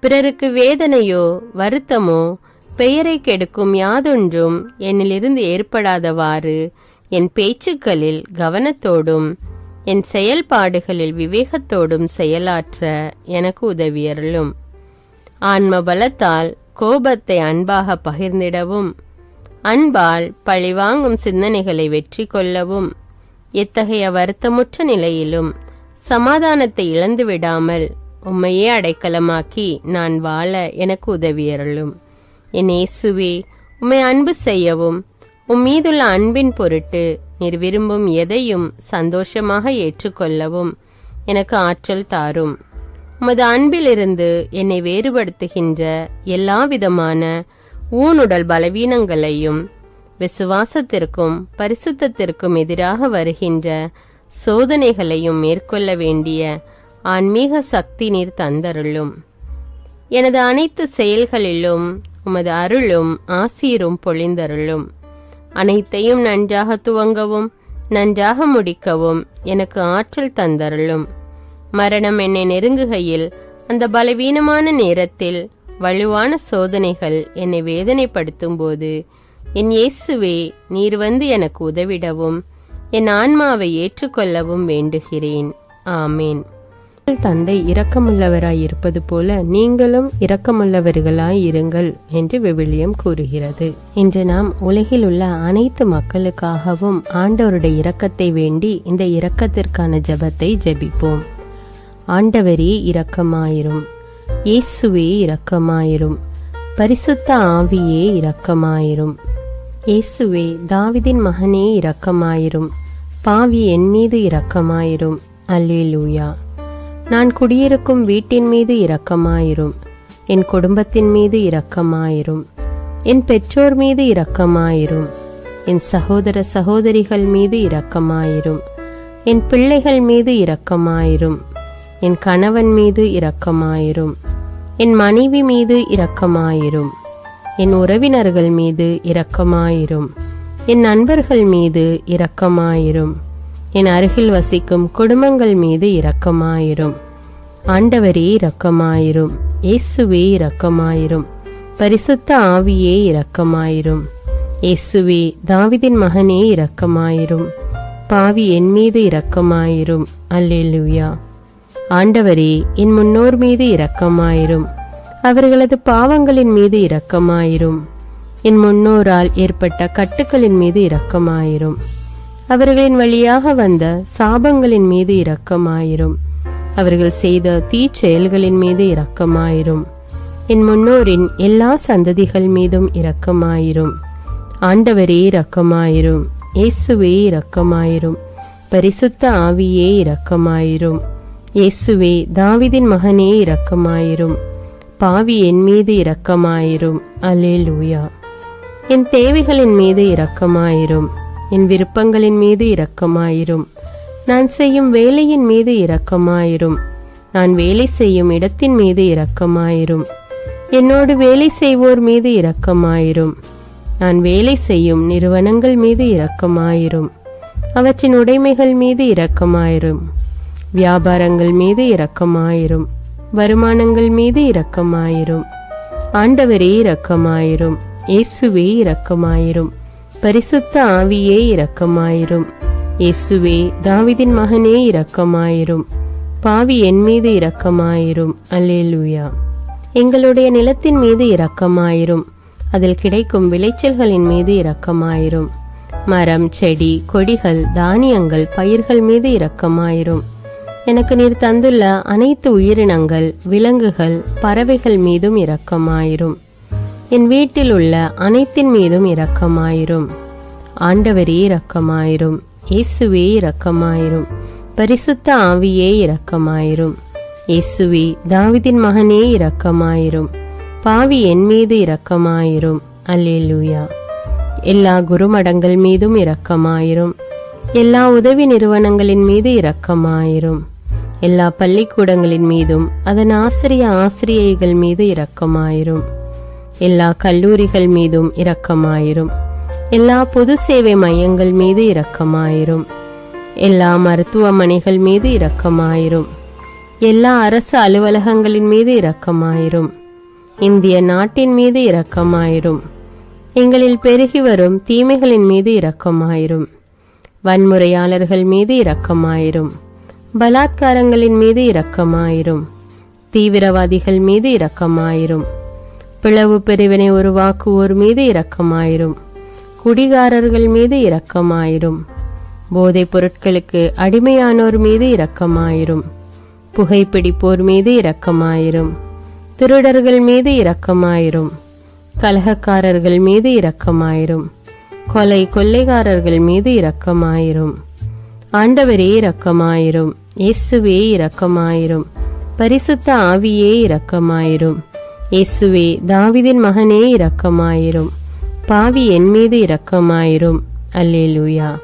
பிறருக்கு வேதனையோ வருத்தமோ பெயரை கெடுக்கும் யாதொன்றும் என்னிலிருந்து ஏற்படாதவாறு என் பேச்சுக்களில் கவனத்தோடும் என் செயல்பாடுகளில் விவேகத்தோடும் செயலாற்ற எனக்கு உதவியருளும். ஆன்ம பலத்தால் கோபத்தை அன்பாக பகிர்ந்திடவும், அன்பால் பழிவாங்கும் சிந்தனைகளை வெற்றி கொள்ளவும், எத்தகைய வருத்தமுற்ற நிலையிலும் சமாதானத்தை இழந்து விடாமல் உம்மையே அடைக்கலமாக்கி நான் வாழ எனக்கு உதவியருளும். என் இயேசுவே, உம்மை அன்பு செய்யவும் உம்மீதுள்ள அன்பின் பொருட்டு நீர் விரும்பும் எதையும் சந்தோஷமாக ஏற்றுக்கொள்ளவும் எனக்கு ஆற்றல் தாரும். உமது அன்பிலிருந்து என்னை வேறுபடுத்துகின்ற எல்லா விதமான ஊனுடல் பலவீனங்களையும் விசுவாசத்திற்கும் பரிசுத்தத்திற்கும் எதிராக வருகின்ற சோதனைகளையும் மேற்கொள்ள வேண்டிய ஆன்மீக சக்தி நீர் தந்தருளும். எனது அனைத்து செயல்களிலும் உமது அருளும் ஆசீரும் பொழிந்தருளும். அனைத்தையும் நன்றாக துவங்கவும் நன்றாக முடிக்கவும் எனக்கு ஆற்றல் தந்தருளும். மரணம் என்னை நெருங்குகையில் அந்த பலவீனமான நேரத்தில் வலுவான சோதனைகள் என்னை வேதனைப்படுத்தும் போது என் இயேசுவே, நீர் வந்து எனக்கு உதவிடவும் என் ஆன்மாவை ஏற்றுக்கொள்ளவும் வேண்டுகிறேன். ஆமேன். தந்தை இரக்கமுள்ளவராய் இருப்பது போல நீங்களும் இரக்கமுள்ளவர்களாய் இருங்கள் என்று விவிலியம் கூறுகிறது. இன்று நாம் உலகில் உள்ள அனைத்து மக்களுக்காகவும் ஆண்டவருடைய இரக்கத்தை வேண்டி இந்த இரக்கத்திற்கான ஜெபத்தை ஜெபிப்போம். ஆண்டவரே இரக்கமாயிரும், இயேசுவே இரக்கமாயிரும், பரிசுத்த ஆவியே இரக்கமாயிரும். இயேசுவே, தாவீதின் மகனே இரக்கமாயிரும், பாவி என் மீது இரக்கமாயிரும். அல்லேலூயா. நான் குடியிருக்கும் வீட்டின் மீது இரக்கமாயிரும், என் குடும்பத்தின் மீது இரக்கமாயிரும், என் பெற்றோர் மீது இரக்கமாயிரும், என் சகோதர சகோதரிகள் மீது இரக்கமாயிரும், என் பிள்ளைகள் மீது இரக்கமாயிரும், என் கணவன் மீது இரக்கமாயிரும், என் மனைவி மீது இரக்கமாயிரும், என் உறவினர்கள் மீது இரக்கமாயிரும், என் நண்பர்கள் மீது இரக்கமாயிரும், என் அருகில் வசிக்கும் குடும்பங்கள் மீது இரக்கமாயிரும். ஆண்டவரே இரக்கமாயிரும், இயேசுவே இரக்கமாயிரும், பரிசுத்த ஆவியே இரக்கமாயிரும். இயேசுவே, தாவீதின் மகனே இரக்கமாயிரும், பாவி என் மீது இரக்கமாயிரும். அல்லேலூயா. ஆண்டவரே, என் முன்னோர் மீது இரக்கமாயிரும், அவர்களது பாவங்களின் மீது இரக்கமாயிரும். என் முன்னோரால் ஏற்பட்ட கட்டுக்களின் மீது இரக்கமாயிரும், அவர்களின் வழியாக வந்த சாபங்களின் மீது இரக்கமாயிரும், அவர்கள் செய்த தீச்செயல்களின் மீது இரக்கமாயிரும். என் முன்னோரின் எல்லா சந்ததிகள் மீதும் இரக்கமாயிரும். ஆண்டவரே இரக்கமாயிரும், இயேசுவே இரக்கமாயிரும், பரிசுத்த ஆவியே இரக்கமாயிரும். இயேசுவே, தாவீதின் மகனே இரக்கமாயிரும், பாவி என் மீது இரக்கமாயிரும். அல்லேலூயா. என் தேவைகளின் மீது இரக்கமாயிரும், என் விருப்பங்களின் மீது இரக்கமாயிரும், நான் செய்யும் வேலையின் மீது இரக்கமாயிரும், நான் வேலை செய்யும் இடத்தின் மீது இரக்கமாயிரும், என்னோடு வேலை செய்வோர் மீது இரக்கமாயிரும், நான் வேலை செய்யும் நிறுவனங்கள் மீது இரக்கமாயிரும், அவற்றின் உடைமைகள் மீது இரக்கமாயிரும், வியாபாரங்கள் மீது இரக்கமாயிரும், வருமானங்கள் மீது இரக்கமாயிரும். ஆண்டவரே இரக்கமாயிரும், இயேசுவே இரக்கமாயிரும், பரிசுத்த ஆவியே இரக்கமாயிரும். இயேசுவே, தாவீதின் மகனே இரக்கமாயிரும், பாவி என் மீது இரக்கமாயிரும். அல்லேலூயா. எங்களுடைய நிலத்தின் மீது இரக்கமாயிரும், அதில் கிடைக்கும் விளைச்சல்களின் மீது இரக்கமாயிரும். மரம், செடி, கொடிகள், தானியங்கள், பயிர்கள் மீது இரக்கமாயிரும். எனக்கு நீர் தந்துள்ள அனைத்து உயிரினங்கள், விலங்குகள், பறவைகள் மீதும் இரக்கமாயிரும். என் வீட்டில் உள்ள அனைத்தின் மீதும் இரக்கமாயிரும். ஆண்டவரே இரக்கமாயிரும், இயேசுவே இரக்கமாயிரும், பரிசுத்த ஆவியே இரக்கமாயிரும். இயேசுவே, தாவீதின் மகனே இரக்கமாயிரும், பாவி என் மீது இரக்கமாயிரும். அல்லேலூயா. எல்லா குருமடங்கள் மீதும் இரக்கமாயிரும், எல்லா உதவி நிறுவனங்களின் மீது இரக்கமாயிரும், எல்லா பள்ளிக்கூடங்களின் மீதும் அதன் ஆசிரியைகள் மீது இரக்கமாயிரும், எல்லா கல்லூரிகள் மீதும் இரக்கமாயிரும், எல்லா பொது சேவை மையங்கள் மீது இரக்கமாயிரும், எல்லா மருத்துவமனைகள் மீது இரக்கமாயிரும். எல்லா அரசு அலுவலகங்களின் மீது இரக்கமாயிரும். இந்திய நாட்டின் மீது இரக்கமாயிரும். எங்களில் பெருகி வரும் தீமைகளின் மீது இரக்கமாயிரும். வன்முறையாளர்கள் மீது இரக்கமாயிரும். பலாத்காரங்களின் மீது இரக்கமாயிரும். தீவிரவாதிகள் மீது இரக்கமாயிரும். பிளவு பிரிவினை உருவாக்குவோர் மீது இரக்கமாயிரும். குடிகாரர்கள் மீது இரக்கமாயிரும். போதைப் பொருட்களுக்கு அடிமையானோர் மீது இரக்கமாயிரும். புகைப்பிடிப்போர் மீது இரக்கமாயிரும். திருடர்கள் மீது இரக்கமாயிரும். கலகக்காரர்கள் மீது இரக்கமாயிரும். கொள்ளைக்காரர்கள் மீது இரக்கமாயிரும். ஆண்டவரே இரக்கமாயிரும். இயேசுவே இரக்கமாயிரும். பரிசுத்த ஆவியே இரக்கமாயிரும். இயேசுவே தாவீதின் மகனே இரக்கமாயிரும். பாவி என் மீது இரக்கமாயிரும். அல்லேலூயா.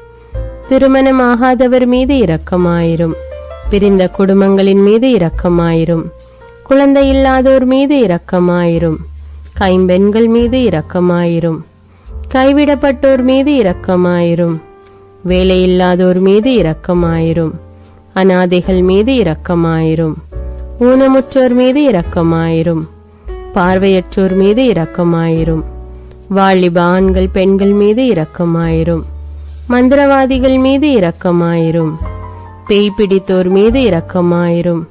திருமணமாகாதவர் மீது இரக்கமாயிரும். பிரிந்த குடும்பங்களின் மீது இரக்கமாயிரும். குழந்தை இல்லாதோர் மீது இரக்கமாயிரும். கைம்பெண்கள் மீது இரக்கமாயிரும். கைவிடப்பட்டோர் மீது இரக்கமாயிரும். வேலையில்லாதோர் மீது இரக்கமாயிரும். அநாதைகள் மீது இரக்கமாயிரும். ஊனமுற்றோர் மீது இரக்கமாயிரும். பார்வையற்றோர் மீது இரக்கமாயிரும். வாலிப ஆண்கள் பெண்கள் மீது இரக்கமாயிரும். மந்திரவாதிகள் மீது இரக்கமாயிரும். பேய் பிடித்தோர் மீது இரக்கமாயிரும்.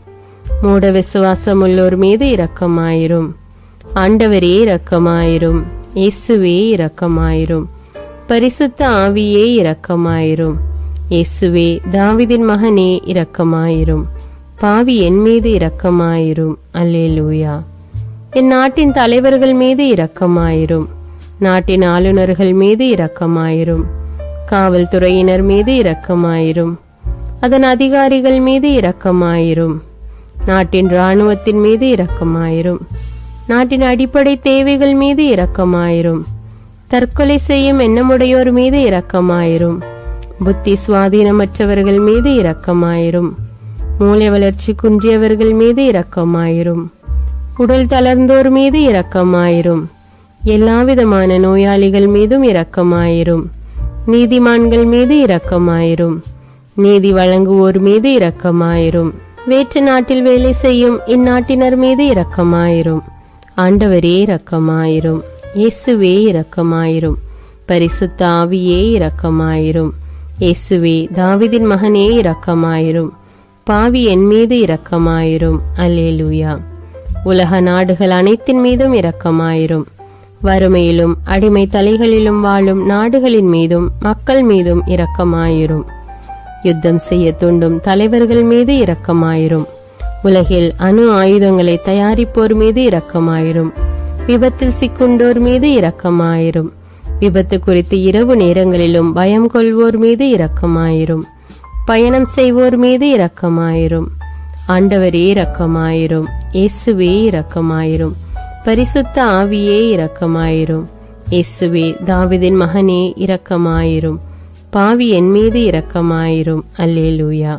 மூட விசுவாசமுள்ளோர் மீது இரக்கமாயிரும். ஆண்டவரே இரக்கமாயிரும். இயேசுவே இரக்கமாயிரும். பரிசுத்த ஆவியே இரக்கமாயிரும். இயேசுவே தாவீதின் மகனே இரக்கமாயிரும். பாவி என் மீது இரக்கமாயிரும். அல்லேலூயா. என் நாட்டின் தலைவர்கள் மீது இரக்கமாயிரும். நாட்டின் ஆளுநர்கள் மீது இரக்கமாயிரும். காவல்துறையினர் மீது இரக்கமாயிரும். அதன் அதிகாரிகள் மீது இரக்கமாயிரும். நாட்டின் இராணுவத்தின் மீது இரக்கமாயிரும். நாட்டின் அடிப்படை தேவைகள் மீது இரக்கமாயிரும். தற்கொலை செய்யும் எண்ணமுடையோர் மீது இரக்கமாயிரும். புத்தி சுவாதீனமற்றவர்கள் மீது இரக்கமாயிரும். மூளை வளர்ச்சி குன்றியவர்கள் மீது இரக்கமாயிரும். உடல் தளர்ந்தோர் மீது இரக்கமாயிரும். எல்லாவிதமான நோயாளிகள் மீதும் இரக்கமாயிரும். நீதிமான்கள் மீது இரக்கமாயிரும். நீதி வழங்குவோர் மீது இரக்கமாயிரும். வேற்று நாட்டில் வேலை செய்யும் இந்நாட்டினர் மீது இரக்கமாயிரும். ஆண்டவரே இரக்கமாயிரும். இயேசுவே இரக்கமாயிரும். பரிசுத்த ஆவியே இரக்கமாயிரும். இயேசுவே தாவீதின் மகனே இரக்கமாயிரும். பாவி என் மீது இரக்கமாயிரும். அல்லேலூயா. உலக நாடுகள் அனைத்தின் மீதும் இரக்கமாயிரும். வறுமையிலும் அடிமை தலைகளிலும் வாழும் நாடுகளின் மீதும் மக்கள் மீதும் இரக்கமாயிரும். யுத்தம் செய்ய தூண்டும் தலைவர்கள் மீது இரக்கமாயிரும். உலகில் அணு ஆயுதங்களை தயாரிப்போர் மீது இரக்கமாயிரும். விபத்தில் சிக்குண்டோர் மீது இரக்கமாயிரும். விபத்து குறித்து இரவு நேரங்களிலும் பயம் கொள்வோர் மீது இரக்கமாயிரும். பயணம் செய்வோர் மீது இரக்கமாயிரும். ஆண்டவரே இரக்கமாயிரும். இயேசுவே இரக்கமாயிரும். பரிசுத்த ஆவியே இரக்கமாயிரும். இயேசுவே தாவீதின் மகனே இரக்கமாயிரும். பாவி என் மீது இரக்கமாயிரும். அல்லேலூயா.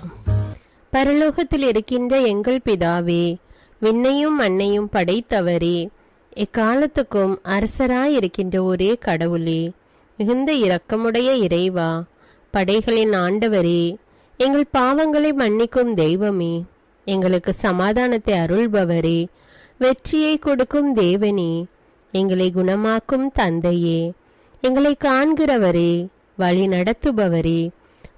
பரலோகத்தில் இருக்கின்ற எங்கள் பிதாவே, விண்ணையும் மண்ணையும் படைத்தவரே, எக்காலத்துக்கும் அரசராயிருக்கின்ற ஒரே கடவுளே, மிகுந்த இரக்கமுடைய இறைவா, படைகளின் ஆண்டவரே, எங்கள் பாவங்களை மன்னிக்கும் தெய்வமே, எங்களுக்கு சமாதானத்தை அருள்பவரே, வெற்றியை கொடுக்கும் தேவனே, எங்களை குணமாக்கும் தந்தையே, எங்களை காண்கிறவரே, வழி நடத்துபவரே,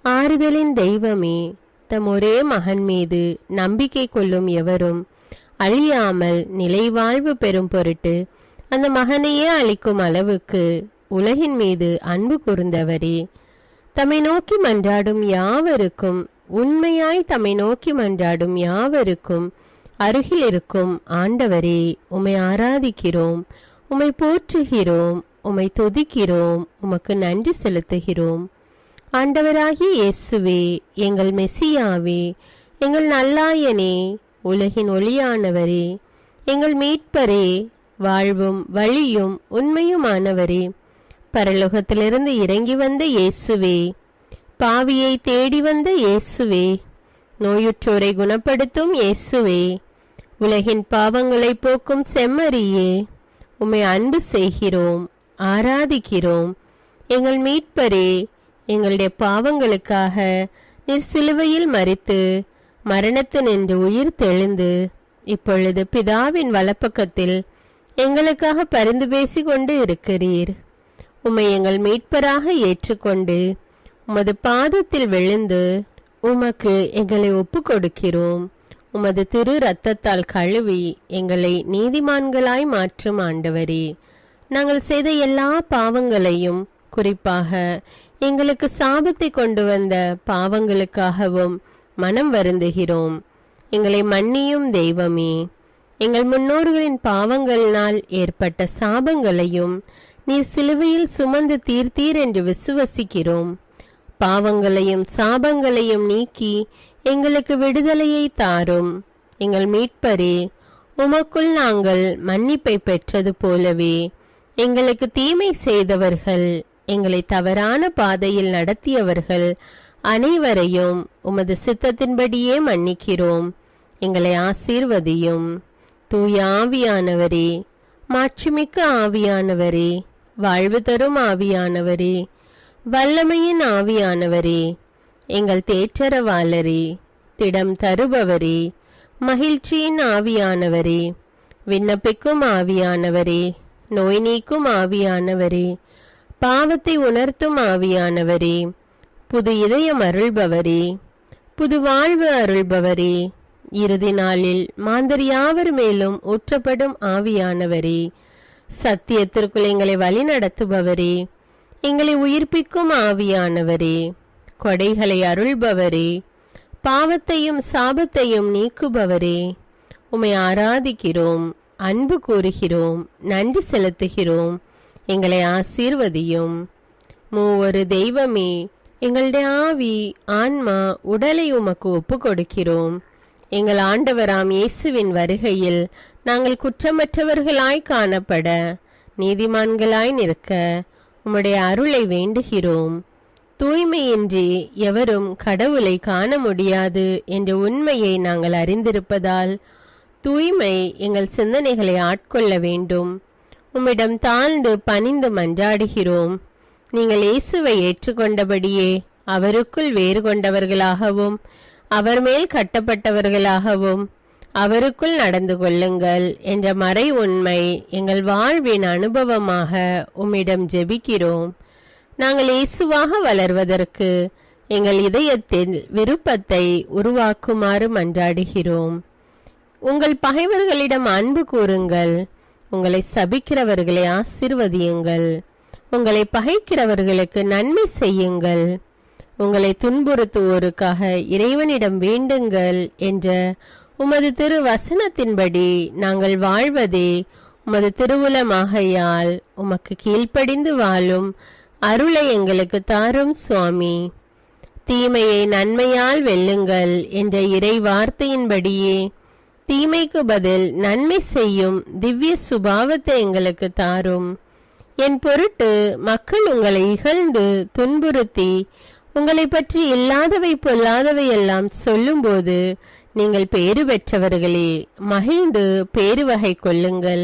ஆறுதலின் தெய்வமே, தம் ஒரே மகன் மீது நம்பிக்கை கொள்ளும் எவரும் அழியாமல் நிலைவாழ்வு பெறும் பொருட்டு அந்த மகனையே அளிக்கும் அளவுக்கு உலகின் மீது அன்பு கூர்ந்தவரே, தம்மை நோக்கி மன்றாடும் யாவருக்கும், உண்மையாய் தம்மை நோக்கி மன்றாடும் யாவருக்கும் அருகில் இருக்கும் ஆண்டவரே, உம்மை ஆராதிக்கிறோம், உம்மை போற்றுகிறோம், உம்மை துதிக்கிறோம், உமக்கு நன்றி செலுத்துகிறோம். ஆண்டவராகிய இயேசுவே, எங்கள் மெசியாவே, எங்கள் நல்லாயனே, உலகின் ஒளியானவரே, எங்கள் மீட்பரே, வாழ்வும் வழியும் உண்மையுமானவரே, பரலோகத்திலிருந்து இறங்கி வந்த இயேசுவே, பாவியை தேடி வந்த இயேசுவே, நோயுற்றோரை குணப்படுத்தும் இயேசுவே, உலகின் பாவங்களை போக்கும் செம்மறியே, உம்மை அன்பு செய்கிறோம், ஆராதிக்கிறோம். எங்கள் மீட்பரே, எங்களுடைய பாவங்களுக்காக நீர் சிலுவையில் மரித்து மரணத்தினின்று உயிர் தெழுந்து இப்பொழுது பிதாவின் வலப்பக்கத்தில் எங்களுக்காக பரிந்து பேசிக் கொண்டு இருக்கிறீர். உம்மை எங்கள் மீட்பராக ஏற்றுக்கொண்டு உமது பாதத்தில் விழுந்து உமக்கு எங்களை ஒப்பு கொடுக்கிறோம். உமது திரு இரத்தத்தால் கழுவி எங்களை நீதிமான்களாய் மாற்றும் ஆண்டவரே, நாங்கள் செய்த எல்லா பாவங்களையும், குறிப்பாக எங்களுக்கு சாபத்தை கொண்டு வந்த பாவங்களுக்காகவும் மனம் வருந்துகிறோம். எங்களை மன்னியும் தெய்வமே. எங்கள் முன்னோர்களின் பாவங்களினால் ஏற்பட்ட சாபங்களையும் நீர் சிலுவையில் சுமந்து தீர்த்தீர் என்று விசுவசிக்கிறோம். பாவங்களையும் சாபங்களையும் நீக்கி எங்களுக்கு விடுதலையை தாரும். எங்கள் மீட்பரே, உமக்குள் நாங்கள் மன்னிப்பை பெற்றது போலவே எங்களுக்கு தீமை செய்தவர்கள், எங்களை தவறான பாதையில் நடத்தியவர்கள் அனைவரையும் உமது சித்தத்தின்படியே மன்னிக்கிறோம். எங்களை ஆசீர்வதியும். தூய ஆவியானவரே, மாட்சிமிக்க ஆவியானவரே, வாழ்வு தரும் ஆவியானவரே, வல்லமையின் ஆவியானவரே, எங்கள் தேற்றரவாளரே, திடம் தருபவரே, மகிழ்ச்சியின் ஆவியானவரே, விண்ணப்பிக்கும் ஆவியானவரே, நோய் நீக்கும் ஆவியானவரே, பாவத்தை உணர்த்தும் ஆவியானவரே, புது இதயம் அருள்பவரே, புது வாழ்வு அருள்பவரே, இறுதி நாளில் மாந்தர் யாவர் மேலும் ஊற்றப்படும் ஆவியானவரே, சத்தியத்திற்குள் எங்களை வழி நடத்துபவரே, எங்களை உயிர்ப்பிக்கும் ஆவியானவரே, கொடைகளை அருள்பவரே, பாவத்தையும் சாபத்தையும் நீக்குபவரே, உம்மை ஆராதிக்கிறோம், அன்பு கூறுகிறோம், நன்றி செலுத்துகிறோம். எங்களை ஆசீர்வதியும். மூவொரு தெய்வமே, எங்களுடைய ஆவி, ஆன்மா, உடலை உமக்கு ஒப்பு கொடுக்கிறோம். எங்கள் ஆண்டவராம் இயேசுவின் வருகையில் நாங்கள் குற்றமற்றவர்களாய் காணப்பட, நீதிமான்களாய் நிற்க உம்முடைய அருளை வேண்டுகிறோம். தூய்மையின்றி எவரும் கடவுளை காண முடியாது என்ற உண்மையை நாங்கள் அறிந்திருப்பதால் தூய்மை எங்கள் சிந்தனைகளை ஆட்கொள்ள வேண்டும். உம்மிடம் தாழ்ந்து பணிந்து மன்றாடுகிறோம். நீங்கள் இயேசுவை ஏற்றுக்கொண்டபடியே அவருக்குள் வேறு கொண்டவர்களாகவும் அவர் மேல் கட்டப்பட்டவர்களாகவும் அவருக்குள் நடந்து கொள்ளுங்கள் என்ற மறை உண்மை எங்கள் வாழ்வின் அனுபவமாக உம்மிடம் ஜெபிக்கிறோம். நாங்கள் இயேசுவாக வளர்வதற்கு எங்கள் இதயத்தில் விருப்பத்தை உருவாக்குமாறு மன்றாடுகிறோம். உங்கள் பகைவர்களிடம் அன்பு கூறுங்கள். உங்களை சபிக்கிறவர்களை ஆசீர்வதியுங்கள். உங்களை பகைக்கிறவர்களுக்கு நன்மை செய்யுங்கள். உங்களை துன்புறுத்துவோருக்காக இறைவனிடம் வேண்டுங்கள் என்ற உமது திரு வசனத்தின்படி நாங்கள் வாழ்வதே உமது திருவுலமாகையால் உமக்கு கீழ்ப்படிந்து வாழும் அருளை எங்களுக்கு தாரும் சுவாமி. தீமையை நன்மையால் வெல்லுங்கள் என்ற இறை வார்த்தையின்படியே தீமைக்கு பதில் நன்மை செய்யும் திவ்ய சுபாவத்தை எங்களுக்கு தாரும். என் பொருட்டு மக்கள் உங்களை இகழ்ந்து துன்புறுத்தி உங்களை பற்றி இல்லாதவை பொல்லாதவை எல்லாம் சொல்லும்போது நீங்கள் பேறு பெற்றவர்களே, மகிழ்ந்து பேருவகை கொள்ளுங்கள்.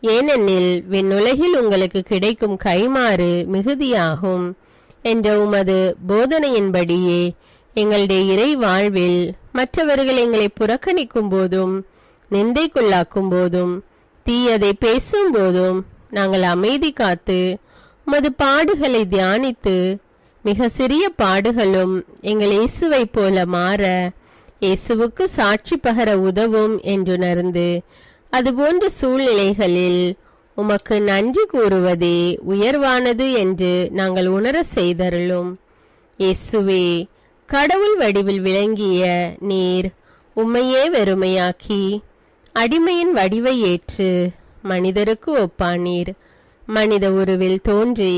ஏனெனில் விண்ணுலகில் உங்களுக்கு கிடைக்கும் கைமாறு மிகுதியாகும் என்ற உமது போதனையின்படியே எங்களுடைய இறை வாழ்வில் மற்றவர்கள் எங்களை புறக்கணிக்கும் போதும் நிந்தைக்குள்ளாக்கும் போதும் தீயதை பேசும் போதும் நாங்கள் அமைதி காத்து உமது பாடுகளை தியானித்து மிக சிறிய பாடுகளும் எங்கள் இயேசுவை போல மாற இயேசுவுக்கு சாட்சி பகர உதவும் என்றுணர்ந்து அதுபோன்ற சூழ்நிலைகளில் உமக்கு நன்றி கூறுவதே உயர்வானது என்று நாங்கள் உணர செய்தருளும். இயேசுவே, கடவுள் வடிவில் விளங்கிய நீர் உம்மையே வெறுமையாக்கி அடிமையின் வடிவை ஏற்று மனிதருக்கு ஒப்பானீர். மனித உருவில் தோன்றி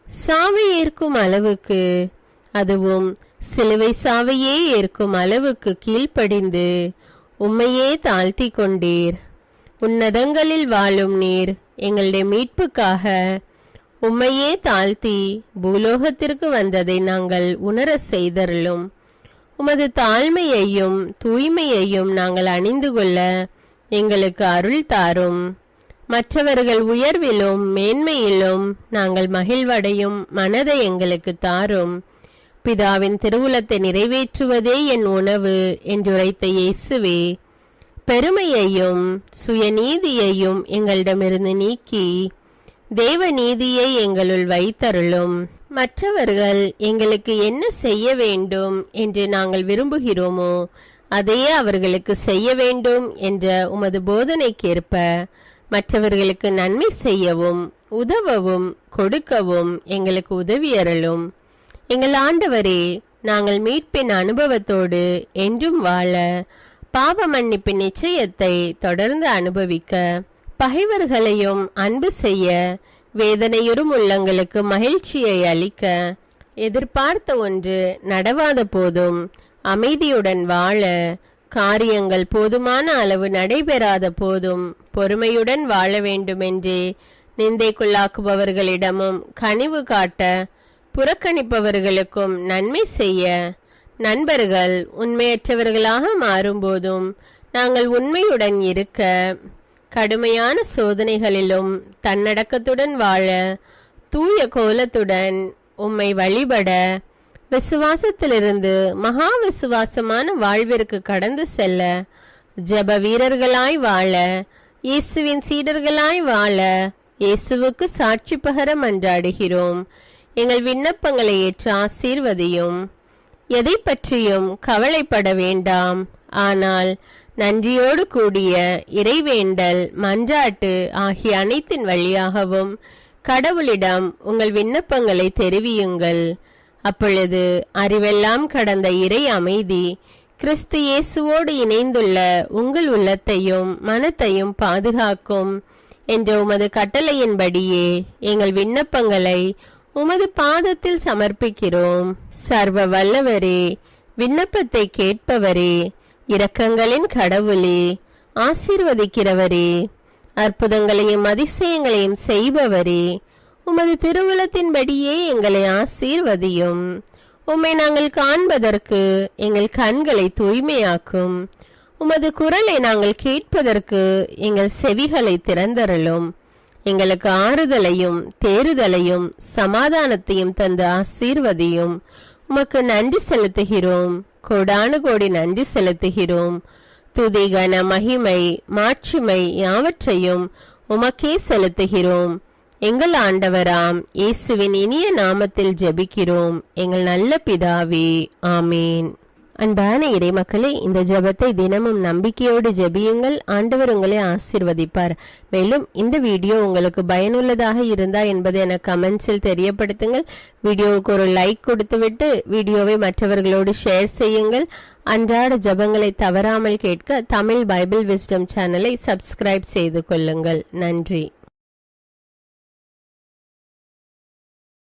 சாவை ஏற்கும் அளவுக்கு, அதுவும் சிலுவை சாவையே ஏற்கும் அளவுக்கு கீழ்ப்படிந்து உம்மையே தாழ்த்தி கொண்டீர். உன்னதங்களில் வாழும் நீர் எங்களுடைய மீட்புக்காக உம்மையே தாழ்த்தி பூலோகத்திற்கு வந்ததை நாங்கள் உணர செய்தருளும். உமது தாழ்மையையும் தூய்மையையும் நாங்கள் அணிந்து கொள்ள எங்களுக்கு அருள் தாரும். மற்றவர்கள் உயர்விலும் மேன்மையிலும் நாங்கள் மகிழ்வடையும் மனதை எங்களுக்கு தாரும். பிதாவின் திருவுளத்தை நிறைவேற்றுவதே என் உணவு என்றுரைத்த இயேசுவே, பெருமையையும் சுயநீதியையும் எங்களிடமிருந்து நீக்கி தேவ நீதியை எங்களுள் வைத்தருளும். மற்றவர்கள் எங்களுக்கு என்ன செய்ய வேண்டும் என்று நாங்கள் விரும்புகிறோமோ அதையே அவர்களுக்கு செய்ய வேண்டும் என்ற உமது போதனைக்கேற்ப மற்றவர்களுக்கு நன்மை செய்யவும் உதவவும் கொடுக்கவும் எங்களுக்கு உதவியருளும். எங்கள் ஆண்டவரே, நாங்கள் மீட்பின் அனுபவத்தோடு என்றும் வாழ, பாவ மன்னிப்பின் நிச்சயத்தை தொடர்ந்து அனுபவிக்க, பகைவர்களையும் அன்பு செய்ய, வேதனையுறும் உள்ளங்களுக்கு மகிழ்ச்சியை அளிக்க, எதிர்பார்த்த ஒன்று நடவாத போதும் அமைதியுடன் வாழ, காரியங்கள் போதுமான அளவு நடைபெறாத போதும் பொறுமையுடன் வாழ வேண்டுமென்றே நிந்தைக்குள்ளாக்குபவர்களிடமும் கனிவு காட்ட, புறக்கணிப்பவர்களுக்கும் நன்மை செய்ய, நண்பர்கள் உண்மையற்றவர்களாக மாறும்போதும் நாங்கள் உண்மையுடன் இருக்க, கடுமையான சோதனைகளிலும் தன்னடக்கத்துடன் வாழ, தூய கோலத்துடன் உம்மை வழிபட, விசுவாசத்திலிருந்து மகா விசுவாசமான வாழ்விற்கு கடந்து செல்ல, ஜெப வீரர்களாய் வாழ, இயேசுவின் சீடர்களாய் வாழ, இயேசுவுக்கு சாட்சி பகர மன்றாடுகிறோம். எங்கள் விண்ணப்பங்களை ஏற்று ஆசீர்வதியும். எதை பற்றியும் கவலைப்பட வேண்டாம். ஆனால் நன்றியோடு கூடிய இறைவேண்டல், மன்றாட்டு ஆகிய அனைத்தின் வழியாகவும் கடவுளிடம் உங்கள் விண்ணப்பங்களை தெரிவியுங்கள். அப்பொழுது அறிவெல்லாம் கடந்த இறை அமைதி கிறிஸ்து இயேசுவோடு இணைந்துள்ள உங்கள் உள்ளத்தையும் மனத்தையும் பாதுகாக்கும் என்ற உமது கட்டளையின்படியே எங்கள் விண்ணப்பங்களை உமது பாதத்தில் சமர்ப்பிக்கிறோம். சர்வ வல்லவரே, விண்ணப்பத்தை கேட்பவரே, இரக்கங்களின் கடவுளே, ஆசீர்வதிக்கிறவரே, அற்புதங்களையும் அதிசயங்களையும் செய்பவரே, உமது திருவுளத்தின்படியே எங்களை ஆசீர்வதியும். உம்மை நாங்கள் காண்பதற்கு எங்கள் கண்களை தூய்மையாக்கும். உமது குரலை நாங்கள் கேட்பதற்கு எங்கள் செவிகளை திறந்தருளும். எங்களுக்கு ஆறுதலையும் தேறுதலையும் சமாதானத்தையும் தந்து ஆசீர்வதியும். உமக்கு நன்றி செலுத்துகிறோம். கோடானு கோடி நன்றி செலுத்துகிறோம். துதி, கன, மகிமை, மாட்சிமை யாவற்றையும் உமக்கே செலுத்துகிறோம். எங்கள் ஆண்டவராம் இயேசுவின் இனிய நாமத்தில் ஜெபிக்கிறோம் எங்கள் நல்ல பிதாவே, ஆமேன். அன்பான இறைமக்களே, இந்த ஜெபத்தை தினமும் நம்பிக்கையோடு ஜெபியுங்கள். ஆண்டவர் உங்களை ஆசீர்வதிப்பார். மேலும் இந்த வீடியோ உங்களுக்கு பயனுள்ளதாக இருந்தா என்பதை எனக்கு கமெண்ட்ஸில் தெரியப்படுத்துங்கள். வீடியோவுக்கு ஒரு லைக் கொடுத்துவிட்டு வீடியோவை மற்றவர்களோடு ஷேர் செய்யுங்கள். அன்றாட ஜெபங்களை தவறாமல் கேட்க தமிழ் பைபிள் விஸ்டம் சேனலை சப்ஸ்கிரைப் செய்து கொள்ளுங்கள். நன்றி.